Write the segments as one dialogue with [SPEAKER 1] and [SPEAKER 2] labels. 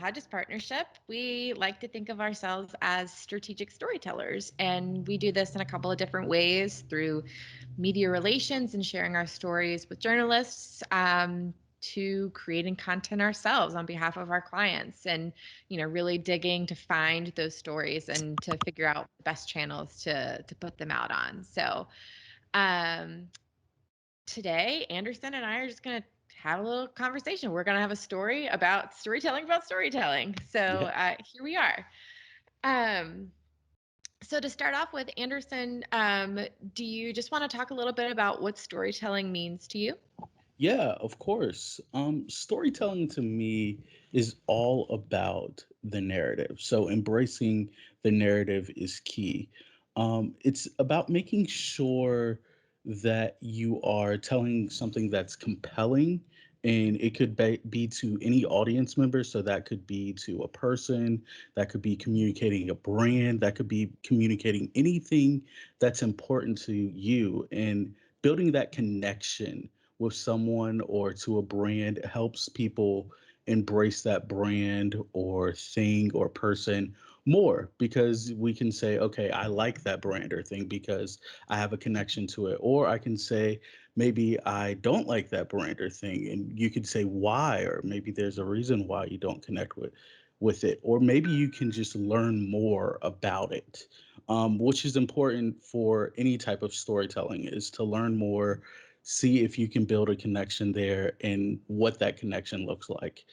[SPEAKER 1] Hodges Partnership, we like to think of ourselves as strategic storytellers. And we do this in a couple of different ways through media relations and sharing our stories with journalists, to creating content ourselves on behalf of our clients, and really digging to find those stories and to figure out the best channels to put them out on. So um, today, Anderson and I are just going to have a little conversation. We're going to have a story about storytelling. So
[SPEAKER 2] Yeah.
[SPEAKER 1] here we are. Um, so to start off with, Anderson, do you just want to talk a little bit about what storytelling means to you?
[SPEAKER 2] Yeah, of course. Storytelling to me is all about the narrative. So embracing the narrative is key. It's about making sure that you are telling something that's compelling, and it could be to any audience member. So that could be to a person, that could be communicating a brand, that could be communicating anything that's important to you, and building that connection with someone or to a brand helps people embrace that brand or thing or person more, because we can say, okay, I like that brand or thing because I have a connection to it. Or I can say, maybe I don't like that brand or thing. And you could say why, or maybe there's a reason why you don't connect with it. Or maybe you can just learn more about it, which is important for any type of storytelling, is to learn more, see if you can build a connection there and what that connection looks like.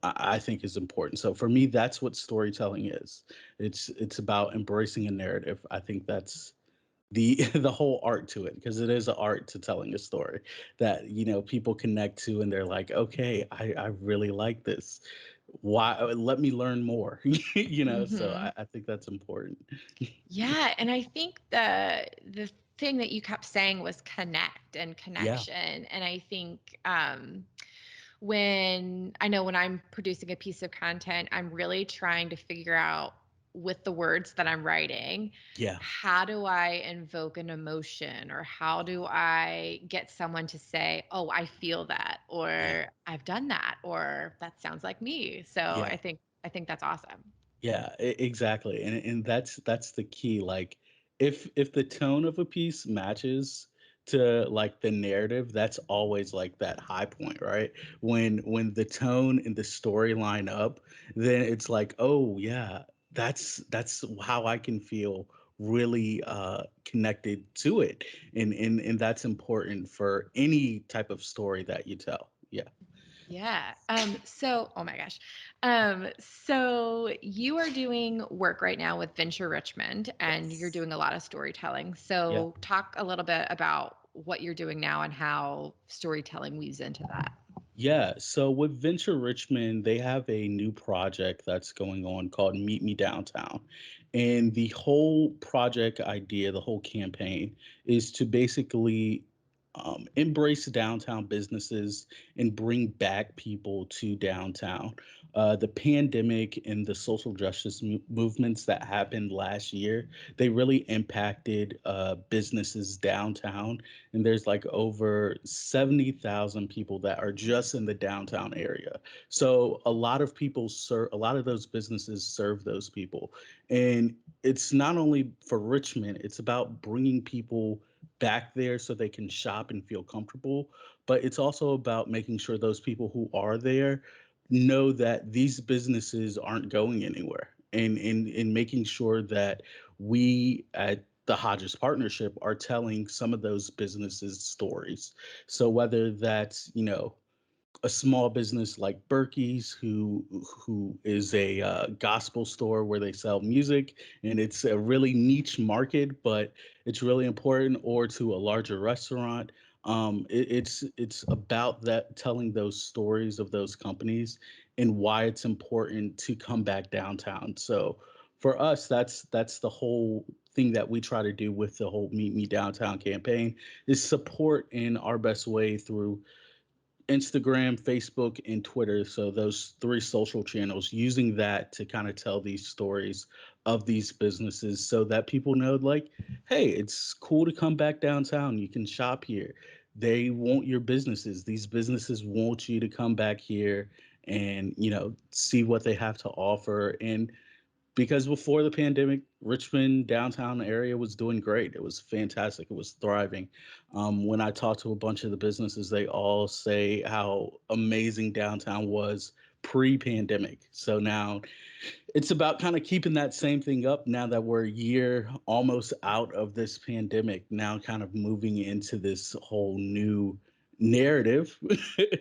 [SPEAKER 2] I think is important. So for me, that's what storytelling is. It's about embracing a narrative. I think that's the the whole art to it, because it is an art to telling a story that people connect to, and they're like, okay, I really like this. Why? Let me learn more. So
[SPEAKER 1] Hmm.
[SPEAKER 2] I think that's important.
[SPEAKER 1] Yeah, and I think the thing that you kept saying was connect and
[SPEAKER 2] Yeah.
[SPEAKER 1] connection, and I think when I'm producing a piece of content, I'm really trying to figure out with the words that I'm writing,
[SPEAKER 2] Yeah.
[SPEAKER 1] how do I invoke an emotion, or how do I get someone to say, "Oh, I feel that,"
[SPEAKER 2] Yeah.
[SPEAKER 1] or "I've done that," or "That sounds like me." So
[SPEAKER 2] Yeah.
[SPEAKER 1] I think that's awesome.
[SPEAKER 2] Yeah, exactly. And that's the key. Like, if the tone of a piece matches to like the narrative, that's always like that high point, right? When the tone and the story line up, then it's like, oh yeah, that's how I can feel really connected to it. And that's important for any type of story that you tell. Yeah.
[SPEAKER 1] Yeah. Oh my gosh. So you are doing work right now with Venture Richmond, and you're
[SPEAKER 2] Yes.
[SPEAKER 1] doing a lot of storytelling.
[SPEAKER 2] Yeah.
[SPEAKER 1] So talk a little bit about what you're doing now and how storytelling weaves into that.
[SPEAKER 2] Yeah, so with Venture Richmond, they have a new project that's going on called Meet Me Downtown. And the whole project idea, the whole campaign is to basically embrace downtown businesses and bring back people to downtown. The pandemic and the social justice movements that happened last year, they really impacted businesses downtown, and there's like over 70,000 people that are just in the downtown area. So a lot of those businesses serve those people. And it's not only for Richmond, it's about bringing people back there so they can shop and feel comfortable, but it's also about making sure those people who are there know that these businesses aren't going anywhere, and making sure that we at the Hodges Partnership are telling some of those businesses stories. So whether that's, a small business like Berkey's, who is a gospel store where they sell music, and it's a really niche market, but it's really important, or to a larger restaurant. It's about that, telling those stories of those companies and why it's important to come back downtown. So for us, that's the whole thing that we try to do with the whole Meet Me Downtown campaign, is support in our best way through Instagram, Facebook, and Twitter. So those three social channels, using that to kind of tell these stories of these businesses so that people know, like, hey, it's cool to come back downtown. You can shop here. They want your businesses. These businesses want you to come back here and see what they have to offer. And because before the pandemic, Richmond downtown area was doing great. It was fantastic. It was thriving. When I talk to a bunch of the businesses, they all say how amazing downtown was pre-pandemic. So now it's about kind of keeping that same thing up now that we're a year almost out of this pandemic, now kind of moving into this whole new narrative,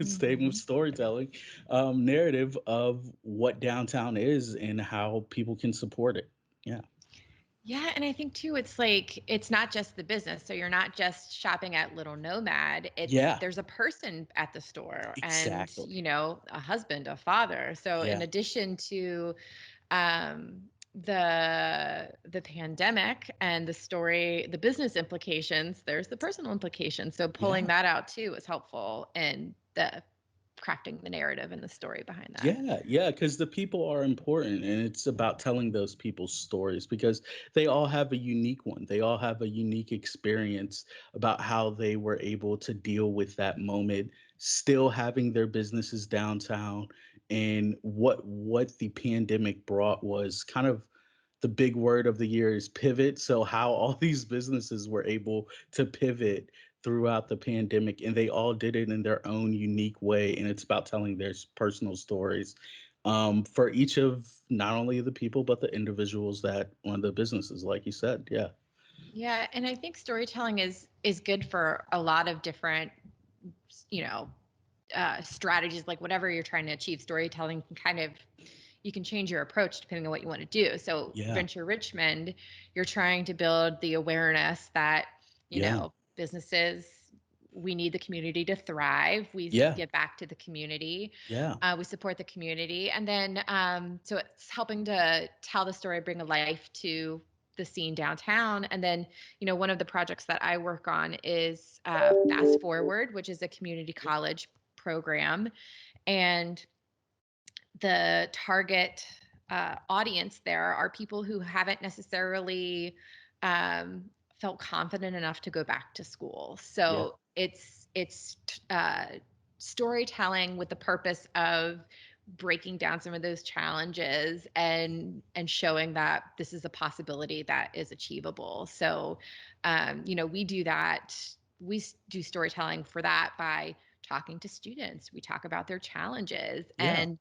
[SPEAKER 2] same with
[SPEAKER 1] Mhm.
[SPEAKER 2] storytelling, narrative of what downtown is and how people can support it. Yeah.
[SPEAKER 1] Yeah, and I think too, it's like it's not just the business. So you're not just shopping at Little Nomad. It's
[SPEAKER 2] Yeah,
[SPEAKER 1] there's a person at the store and,
[SPEAKER 2] exactly.
[SPEAKER 1] a husband, a father. So in
[SPEAKER 2] Yeah.
[SPEAKER 1] addition to the pandemic and the business implications, there's the personal implications. So pulling
[SPEAKER 2] Yeah.
[SPEAKER 1] that out too is helpful in the crafting the narrative and the story behind that.
[SPEAKER 2] Yeah, yeah, because the people are important, and it's about telling those people's stories because they all have a unique one. They all have a unique experience about how they were able to deal with that moment, still having their businesses downtown. And what the pandemic brought was kind of the big word of the year is pivot. So how all these businesses were able to pivot throughout the pandemic, and they all did it in their own unique way, and it's about telling their personal stories, for each of not only the people but the individuals that run the businesses, like you said. Yeah.
[SPEAKER 1] Yeah, and I think storytelling is good for a lot of different, you know, strategies. Like whatever you're trying to achieve, storytelling can kind of you can change your approach depending on what you want to do. So
[SPEAKER 2] Yeah.
[SPEAKER 1] Venture Richmond, you're trying to build the awareness that
[SPEAKER 2] Yeah.
[SPEAKER 1] businesses, we need the community to thrive. We
[SPEAKER 2] Yeah.
[SPEAKER 1] give back to the community.
[SPEAKER 2] Yeah.
[SPEAKER 1] We support the community, and then so it's helping to tell the story, bring a life to the scene downtown. And then one of the projects that I work on is Fast Forward, which is a community college program, and the target audience there are people who haven't necessarily felt confident enough to go back to school.
[SPEAKER 2] Yeah.
[SPEAKER 1] So it's storytelling with the purpose of breaking down some of those challenges and showing that this is a possibility that is achievable. So we do that. Do storytelling for that by talking to students. We talk about their challenges,
[SPEAKER 2] Yeah.
[SPEAKER 1] and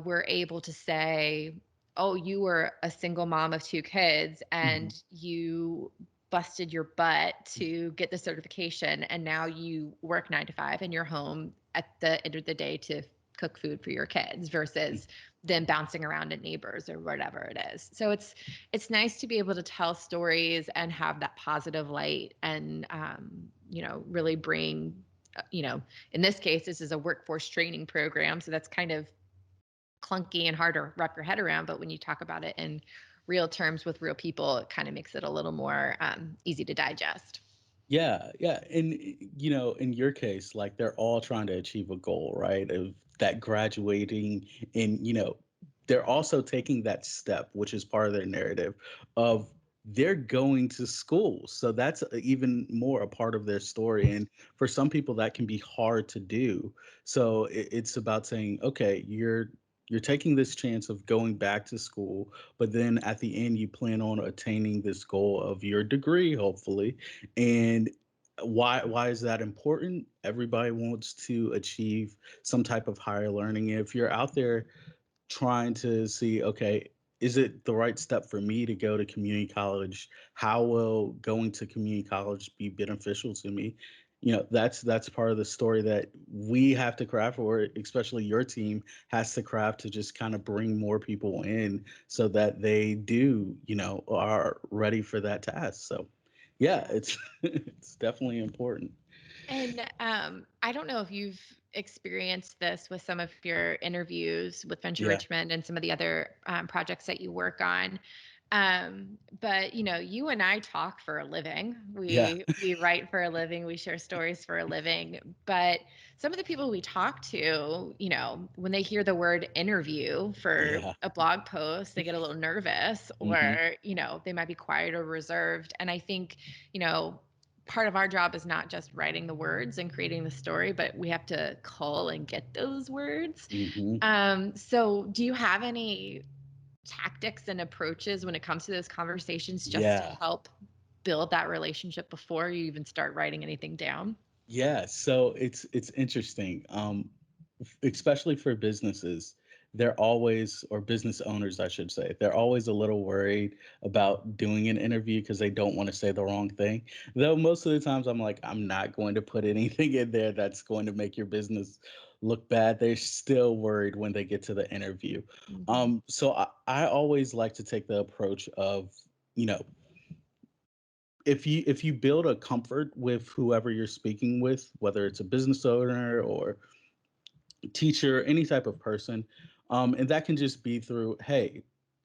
[SPEAKER 1] we're able to say, oh, you were a single mom of two kids
[SPEAKER 2] Mhm.
[SPEAKER 1] and you busted your butt to get the certification, and now you work 9 to 5 and you're home at the end of the day to cook food for your kids versus them bouncing around at neighbors or whatever it is. So it's nice to be able to tell stories and have that positive light, and really bring in this case, this is a workforce training program. So that's kind of clunky and hard to wrap your head around. But when you talk about it in real terms with real people, it kind of makes it a little more easy to digest.
[SPEAKER 2] Yeah, yeah, and in your case, like they're all trying to achieve a goal, right? Of that graduating, and they're also taking that step, which is part of their narrative, of they're going to school. So that's even more a part of their story, and for some people that can be hard to do. So it's about saying, okay, you're taking this chance of going back to school, but then at the end you plan on attaining this goal of your degree, hopefully. And why is that important? Everybody wants to achieve some type of higher learning. If you're out there trying to see, okay, is it the right step for me to go to community college? How will going to community college be beneficial to me? That's part of the story that we have to craft, or especially your team has to craft, to just kind of bring more people in so that they do, are ready for that task. So yeah,
[SPEAKER 1] Yeah.
[SPEAKER 2] it's it's definitely important.
[SPEAKER 1] And I don't know if you've experienced this with some of your interviews with Venture
[SPEAKER 2] Yeah.
[SPEAKER 1] Richmond and some of the other projects that you work on. But you and I talk for a living.
[SPEAKER 2] Yeah.
[SPEAKER 1] We write for a living. We share stories for a living. But some of the people we talk to, when they hear the word interview for
[SPEAKER 2] Yeah.
[SPEAKER 1] a blog post, they get a little nervous,
[SPEAKER 2] Hmm.
[SPEAKER 1] or they might be quiet or reserved. And I think, you know part of our job is not just writing the words and creating the story, but we have to cull and get those words.
[SPEAKER 2] Hmm.
[SPEAKER 1] So do you have any tactics and approaches when it comes to those conversations just to
[SPEAKER 2] Yeah.
[SPEAKER 1] help build that relationship before you even start writing anything down?
[SPEAKER 2] Yeah, so it's interesting, especially for businesses. They're always, or business owners, I should say, they're always a little worried about doing an interview because they don't want to say the wrong thing. Though most of the times I'm like, I'm not going to put anything in there that's going to make your business look bad. They're still worried when they get to the interview.
[SPEAKER 1] Mm-hmm.
[SPEAKER 2] So I always like to take the approach of, you know, if you build a comfort with whoever you're speaking with, whether it's a business owner or teacher, any type of person. And that can just be through, hey,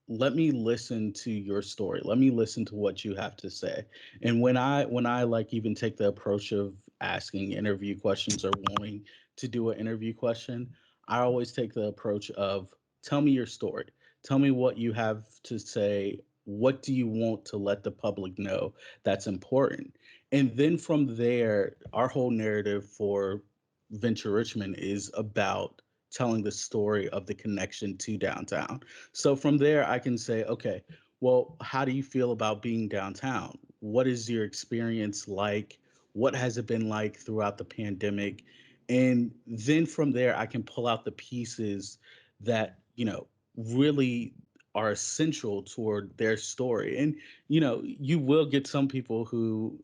[SPEAKER 2] let me listen to your story. Let me listen to what you have to say. And when I like even take the approach of asking interview questions or wanting to do an interview question, I always take the approach of tell me your story. Tell me what you have to say. What do you want to let the public know that's important? And then from there, our whole narrative for Venture Richmond is about telling the story of the connection to downtown. So from there, I can say, okay, well, how do you feel about being downtown? What is your experience like? What has it been like throughout the pandemic? And then from there, I can pull out the pieces that, really are essential toward their story. And, you will get some people who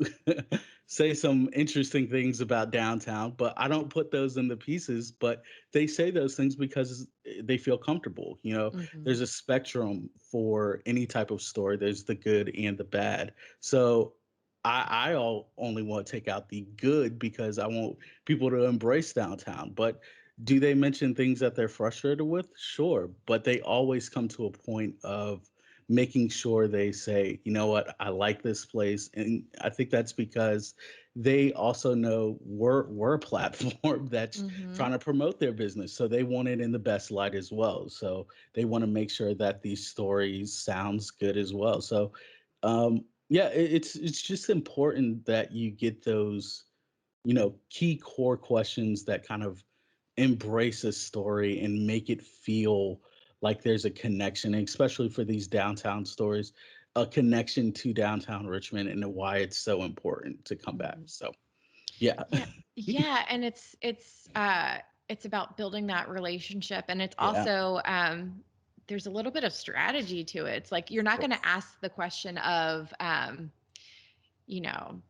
[SPEAKER 2] say some interesting things about downtown, but I don't put those in the pieces. But they say those things because they feel comfortable.
[SPEAKER 1] Mm-hmm.
[SPEAKER 2] There's a spectrum for any type of story. There's the good and the bad. So I only want to take out the good because I want people to embrace downtown. But do they mention things that they're frustrated with? Sure, but they always come to a point of making sure they say, you know what, I like this place. And I think that's because they also know we're a platform that's
[SPEAKER 1] Mm-hmm.
[SPEAKER 2] trying to promote their business. So they want it in the best light as well. So they want to make sure that these stories sounds good as well. So yeah, it's just important that you get those, key core questions that kind of embrace a story and make it feel like there's a connection, and especially for these downtown stories, a connection to downtown Richmond and why it's so important to come back.
[SPEAKER 1] Mm-hmm.
[SPEAKER 2] So, yeah.
[SPEAKER 1] Yeah, yeah, and it's about building that relationship, and it's
[SPEAKER 2] Yeah,
[SPEAKER 1] also there's a little bit of strategy to it. It's like you're
[SPEAKER 2] of
[SPEAKER 1] not going
[SPEAKER 2] course.
[SPEAKER 1] to ask the question of you know,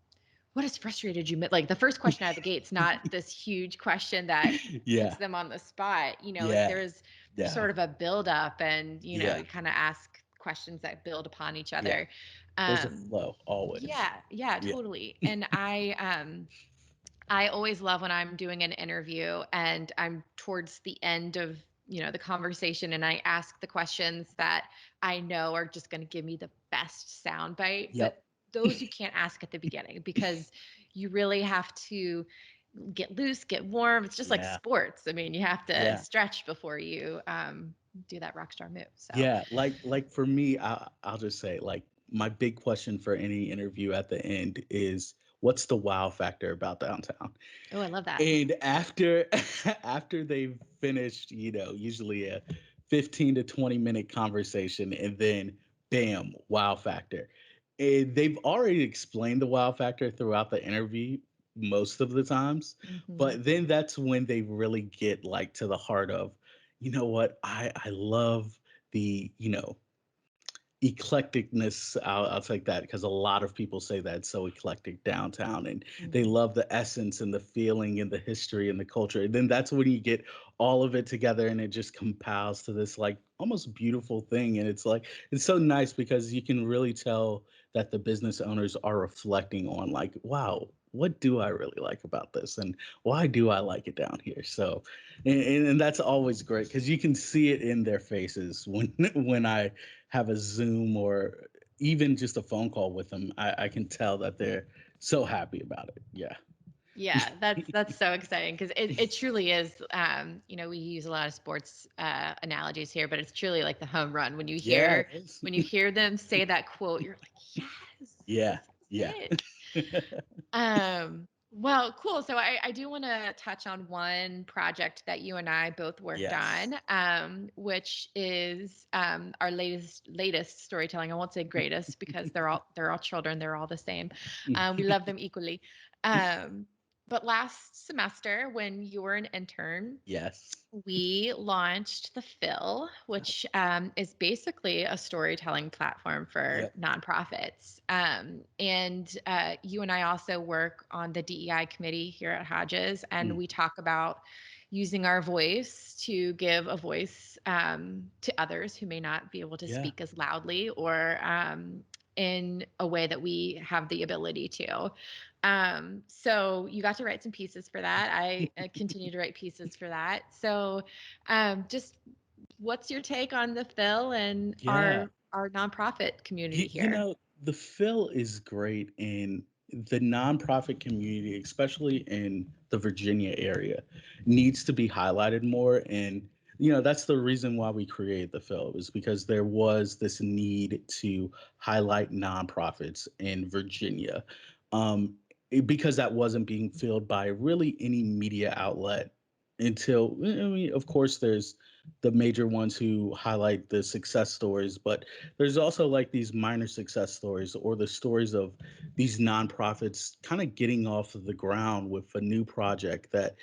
[SPEAKER 1] what has frustrated you? Like the first question out of the gate's not this huge question that puts
[SPEAKER 2] Yeah,
[SPEAKER 1] them on the spot. Like
[SPEAKER 2] yeah,
[SPEAKER 1] there's
[SPEAKER 2] yeah,
[SPEAKER 1] sort of a build up, and
[SPEAKER 2] yeah,
[SPEAKER 1] you kind of ask questions that build upon each
[SPEAKER 2] yeah.
[SPEAKER 1] other.
[SPEAKER 2] There's a
[SPEAKER 1] Um,
[SPEAKER 2] flow always.
[SPEAKER 1] yeah, yeah,
[SPEAKER 2] Yeah,
[SPEAKER 1] totally. And I always love when I'm doing an interview and I'm towards the end of, the conversation, and I ask the questions that I know are just going to give me the best soundbite,
[SPEAKER 2] yep,
[SPEAKER 1] but those you can't ask at the beginning because you really have to get loose, get warm. It's just like
[SPEAKER 2] yeah,
[SPEAKER 1] sports. I mean, you have to
[SPEAKER 2] yeah.
[SPEAKER 1] stretch before you do that rock star move. So,
[SPEAKER 2] Yeah, like for me, I'll just say like my big question for any interview at the end is what's the wow factor about downtown?
[SPEAKER 1] oh, I love that.
[SPEAKER 2] And after after they've finished, usually a 15 to 20-minute conversation and then bam, wow factor. And they've already explained the wow factor throughout the interview most of the times,
[SPEAKER 1] Hmm.
[SPEAKER 2] but then that's when they really get like to the heart of, you know what, I love the, eclecticness. I'll take that because a lot of people say that it's so eclectic downtown, and they
[SPEAKER 1] Hmm.
[SPEAKER 2] love the essence and the feeling and the history and the culture. And then that's when you get all of it together and it just compiles to this like almost beautiful thing. And it's like it's so nice because you can really tell that the business owners are reflecting on like, wow, what do I really like about this, and why do I like it down here? So, and that's always great because you can see it in their faces when when I have a Zoom or even just a phone call with them, I can tell that they're so happy about it. Yeah.
[SPEAKER 1] Yeah, that's so exciting because it truly is. We use a lot of sports analogies here, but it's truly like the home run. When you
[SPEAKER 2] Yeah,
[SPEAKER 1] hear
[SPEAKER 2] it is.
[SPEAKER 1] when you hear them say that quote, you're like, yes,
[SPEAKER 2] Yeah,
[SPEAKER 1] this is
[SPEAKER 2] yeah.
[SPEAKER 1] it. Well, cool. So I do want to touch on one project that you and I both worked
[SPEAKER 2] Yes.
[SPEAKER 1] on, which is our latest storytelling. I won't say greatest because they're all children. They're all the same. We love them equally. Um, but last semester, when you were an intern,
[SPEAKER 2] Yes.
[SPEAKER 1] we launched the Phil, which is basically a storytelling platform for
[SPEAKER 2] Yep.
[SPEAKER 1] nonprofits. And you and I also work on the DEI committee here at Hodges, and
[SPEAKER 2] Mm.
[SPEAKER 1] we talk about using our voice to give a voice to others who may not be able to
[SPEAKER 2] Yeah.
[SPEAKER 1] speak as loudly or in a way that we have the ability to. So you got to write some pieces for that. I continue to write pieces for that. So just what's your take on the Phil and
[SPEAKER 2] Yeah.
[SPEAKER 1] our nonprofit community
[SPEAKER 2] You
[SPEAKER 1] here?
[SPEAKER 2] know, the Phil is great in the nonprofit community, especially in the Virginia area, needs to be highlighted more. And, that's the reason why we created the Phil, is because there was this need to highlight nonprofits in Virginia. Because that wasn't being filled by really any media outlet until, I mean, of course, there's the major ones who highlight the success stories, but there's also like these minor success stories or the stories of these nonprofits kind of getting off of the ground with a new project that,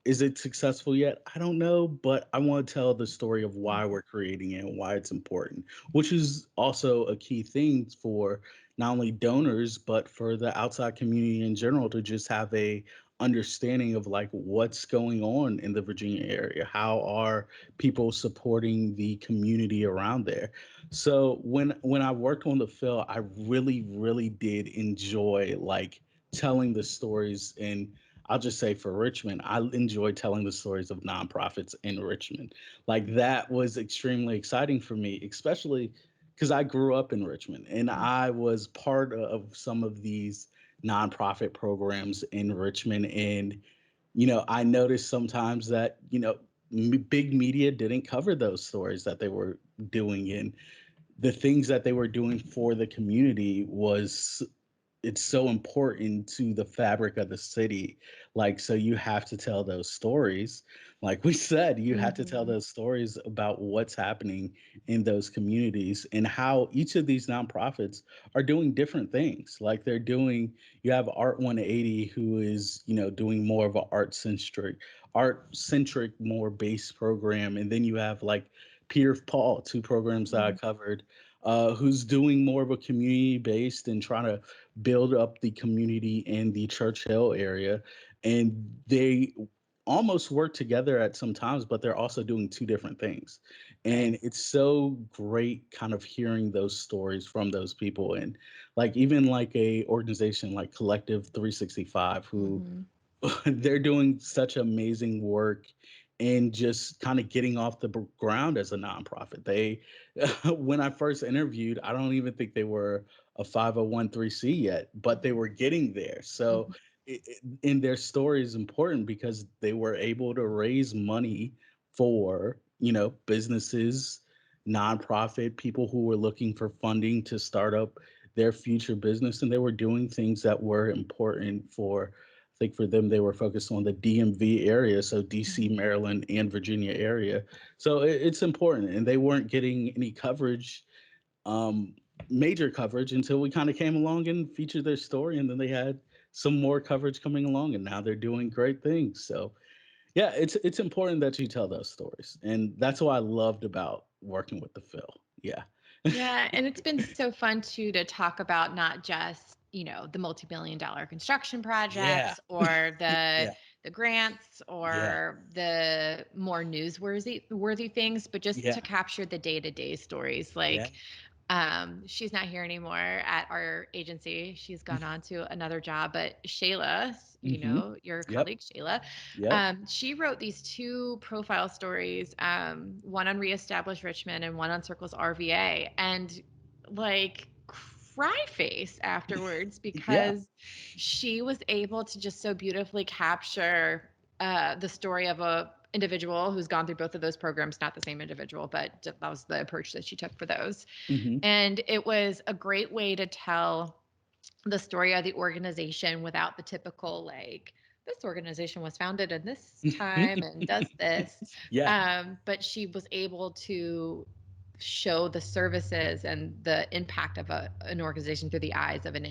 [SPEAKER 2] is it successful yet? I don't know, but I want to tell the story of why we're creating it and why it's important, which is also a key thing for not only donors, but for the outside community in general to just have a understanding of like what's going on in the Virginia area. How are people supporting the community around there? So when I worked on the film, I really, really did enjoy like telling the stories. And I'll just say for Richmond, I enjoy telling the stories of nonprofits in Richmond. Like that was extremely exciting for me, especially because I grew up in Richmond and I was part of some of these nonprofit programs in Richmond. And, I noticed sometimes that, big media didn't cover those stories that they were doing. And the things that they were doing for the community was it's so important to the fabric of the city. Like, so you have to tell those stories. Like we said, you have to tell
[SPEAKER 1] Mm-hmm.
[SPEAKER 2] those stories about what's happening in those communities and how each of these nonprofits are doing different things. Like you have Art 180, who is, doing more of an art centric, more base program. And then you have like Peter Paul, two programs that I covered, who's doing more of a community based and trying to build up the community in the Church Hill area. And they almost work together at some times, but they're also doing two different things.
[SPEAKER 1] Right.
[SPEAKER 2] And it's so great kind of hearing those stories from those people. And like even like a organization like Collective 365, who
[SPEAKER 1] Mm-hmm.
[SPEAKER 2] they're doing such amazing work and just kind of getting off the ground as a nonprofit. They, when I first interviewed, I don't even think they were a 501c yet, but they were getting there. So,
[SPEAKER 1] Mm-hmm.
[SPEAKER 2] and their story is important because they were able to raise money for, businesses, nonprofit people who were looking for funding to start up their future business. And they were doing things that were important for, I think for them, they were focused on the DMV area, so DC,
[SPEAKER 1] Mm-hmm.
[SPEAKER 2] Maryland, and Virginia area. So it's important, and they weren't getting any coverage, um, major coverage, until we kind of came along and featured their story, and then they had some more coverage coming along, and now they're doing great things. So yeah, it's important that you tell those stories, and that's what I loved about working with the Phil. Yeah.
[SPEAKER 1] Yeah, and it's been so fun too to talk about not just, the multi-million dollar construction
[SPEAKER 2] Yeah.
[SPEAKER 1] projects or
[SPEAKER 2] Yeah.
[SPEAKER 1] the grants
[SPEAKER 2] Yeah.
[SPEAKER 1] or the more newsworthy things, but just to
[SPEAKER 2] Yeah.
[SPEAKER 1] capture the day-to-day stories.
[SPEAKER 2] Yeah.
[SPEAKER 1] Like she's not here anymore at our agency. She's gone on to another job, but Shayla,
[SPEAKER 2] Mm-hmm.
[SPEAKER 1] your
[SPEAKER 2] Yep.
[SPEAKER 1] colleague Shayla,
[SPEAKER 2] Yep.
[SPEAKER 1] she wrote these two profile stories, one on Reestablish Richmond and one on Circles RVA, and like cry face afterwards
[SPEAKER 2] Yeah.
[SPEAKER 1] because she was able to just so beautifully capture the story of a individual who's gone through both of those programs, not the same individual, but that was the approach that she took for those.
[SPEAKER 2] Mm-hmm.
[SPEAKER 1] And it was a great way to tell the story of the organization without the typical like this organization was founded in this time and does this.
[SPEAKER 2] Yeah,
[SPEAKER 1] But she was able to show the services and the impact of an organization through the eyes of an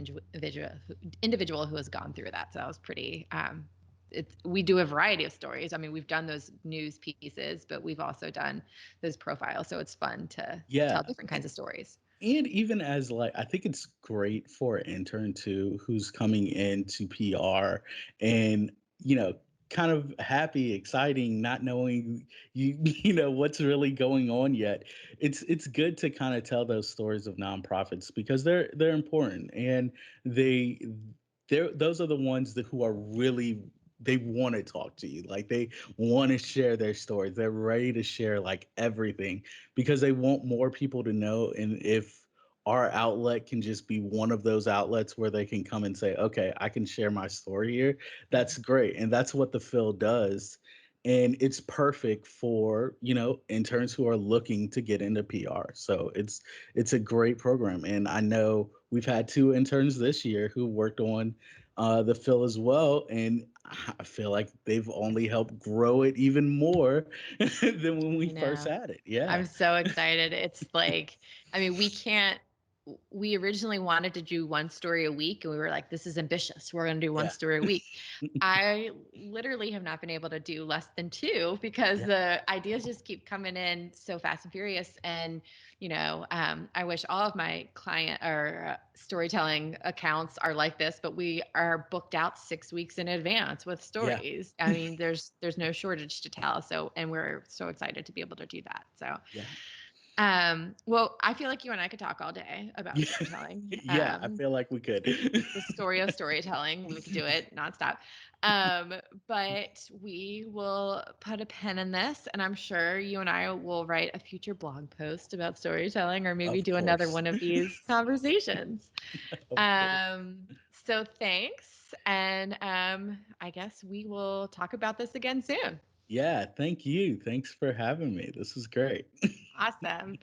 [SPEAKER 1] individual who has gone through that. So that was pretty. We do a variety of stories. I mean, we've done those news pieces, but we've also done those profiles. So it's fun to tell
[SPEAKER 2] yeah.
[SPEAKER 1] different kinds of stories.
[SPEAKER 2] And even as like I think it's great for an intern too who's coming into PR and, you know, kind of happy, exciting, not knowing you know what's really going on yet. It's good to kind of tell those stories of nonprofits because they're important and they those are the ones that who are really they want to talk to you. Like they want to share their stories. They're ready to share like everything because they want more people to know. And if our outlet can just be one of those outlets where they can come and say, okay, I can share my story here, that's great. And that's what the Phil does. And it's perfect for, you know, interns who are looking to get into PR. So it's a great program. And I know we've had two interns this year who worked on the Phil as well. And I feel like they've only helped grow it even more than when we
[SPEAKER 1] I
[SPEAKER 2] first
[SPEAKER 1] know.
[SPEAKER 2] had it. Yeah.
[SPEAKER 1] I'm so excited. It's like, I mean, we originally wanted to do one story a week, and we were like, this is ambitious. We're going to do one
[SPEAKER 2] Yeah.
[SPEAKER 1] story a week. I literally have not been able to do less than two because
[SPEAKER 2] Yeah.
[SPEAKER 1] the ideas just keep coming in so fast and furious. And, I wish all of my client or storytelling accounts are like this, but we are booked out 6 weeks in advance with
[SPEAKER 2] Yeah.
[SPEAKER 1] stories. I mean, there's no shortage to tell. So, and we're so excited to be able to do that. So,
[SPEAKER 2] Yeah.
[SPEAKER 1] well, I feel like you and I could talk all day about
[SPEAKER 2] Yeah.
[SPEAKER 1] storytelling.
[SPEAKER 2] Yeah, I feel like we could.
[SPEAKER 1] The story of storytelling. We could do it nonstop. But we will put a pin in this, and I'm sure you and I will write a future blog post about storytelling, or maybe
[SPEAKER 2] Of
[SPEAKER 1] do another
[SPEAKER 2] course.
[SPEAKER 1] one of these conversations.
[SPEAKER 2] Of course.
[SPEAKER 1] So thanks, and I guess we will talk about this again soon.
[SPEAKER 2] Yeah, thank you. Thanks for having me. This was great.
[SPEAKER 1] Awesome.